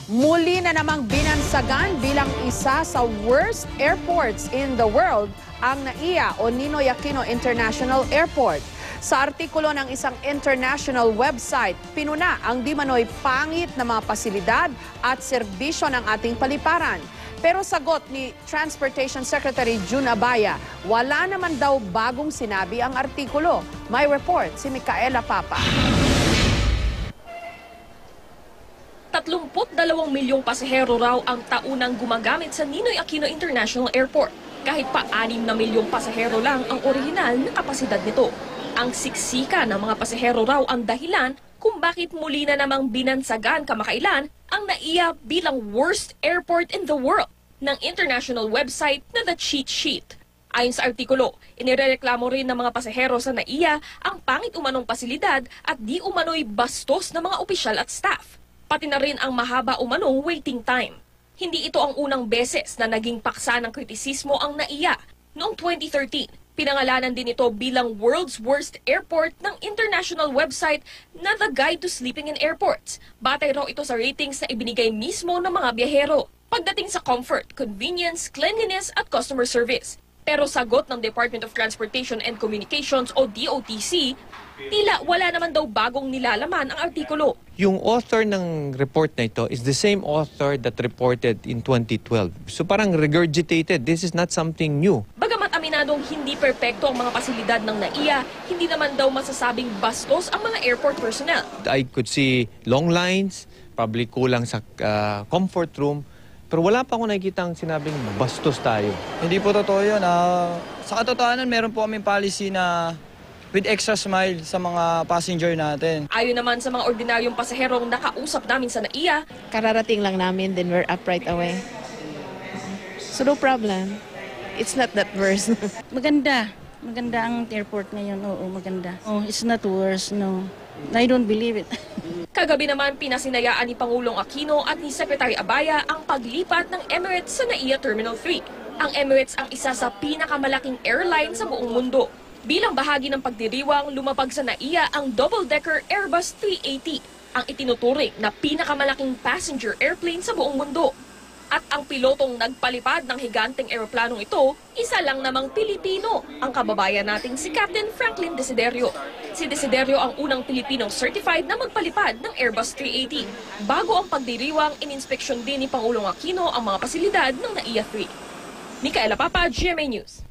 Muli na namang binansagan bilang isa sa worst airports in the world ang NAIA o Ninoy Aquino International Airport. Sa artikulo ng isang international website, pinuna ang di manoy pangit na mga pasilidad at serbisyo ng ating paliparan. Pero sagot ni Transportation Secretary June Abaya, wala naman daw bagong sinabi ang artikulo. May report si Micaela Papa. 32 milyong pasahero raw ang taunang gumagamit sa Ninoy Aquino International Airport. Kahit pa 6 na milyong pasahero lang ang orihinal na kapasidad nito. Ang siksika ng mga pasahero raw ang dahilan kung bakit muli na namang binansagan kamakailan ang NAIA bilang worst airport in the world ng international website na The Cheat Sheet. Ayon sa artikulo, inirereklamo rin ng mga pasahero sa NAIA ang pangit umanong pasilidad at di umano'y bastos ng mga opisyal at staff. Pati na rin ang mahaba umanong waiting time. Hindi ito ang unang beses na naging paksa ng kritisismo ang NAIA. Noong 2013, pinangalanan din ito bilang world's worst airport ng international website na The Guide to Sleeping in Airports. Batay raw ito sa ratings na ibinigay mismo ng mga biyahero pagdating sa comfort, convenience, cleanliness at customer service. Pero sagot ng Department of Transportation and Communications o DOTC, tila wala naman daw bagong nilalaman ang artikulo. Yung author ng report na ito is the same author that reported in 2012. So parang regurgitated. This is not something new. Bagamat aminadong hindi perpekto ang mga pasilidad ng NAIA, hindi naman daw masasabing bastos ang mga airport personnel. I could see long lines, probably kulang sa comfort room. Pero wala pa ako nakikitang sinabing bastos tayo. Hindi po totoo yun. Sa katotohanan, meron po kaming policy na with extra smile sa mga passenger natin. Ayon naman sa mga ordinaryong pasaherong nakausap namin sa NAIA, Kararating lang namin, then we're up right away. So no problem. It's not that worse. Maganda. Maganda ang airport ngayon. Oo, maganda. Oh, it's not worse, no. I don't believe it. kagabi naman pinasinayaan ni Pangulong Aquino at ni Secretary Abaya ang paglipat ng Emirates sa NAIA Terminal 3. Ang Emirates ang isa sa pinakamalaking airline sa buong mundo. Bilang bahagi ng pagdiriwang, lumapag sa NAIA ang double-decker Airbus 380, ang itinuturing na pinakamalaking passenger airplane sa buong mundo. At ang pilotong nagpalipad ng higanteng eroplanong ito, isa lang namang Pilipino, ang kababayan nating si Captain Franklin Desiderio. Si Desiderio ang unang Pilipinong certified na magpalipad ng Airbus 380. Bago ang pagdiriwang, ininspeksyon din ni Pangulong Aquino ang mga pasilidad ng NAIA 3. Micaela Papa, GMA News.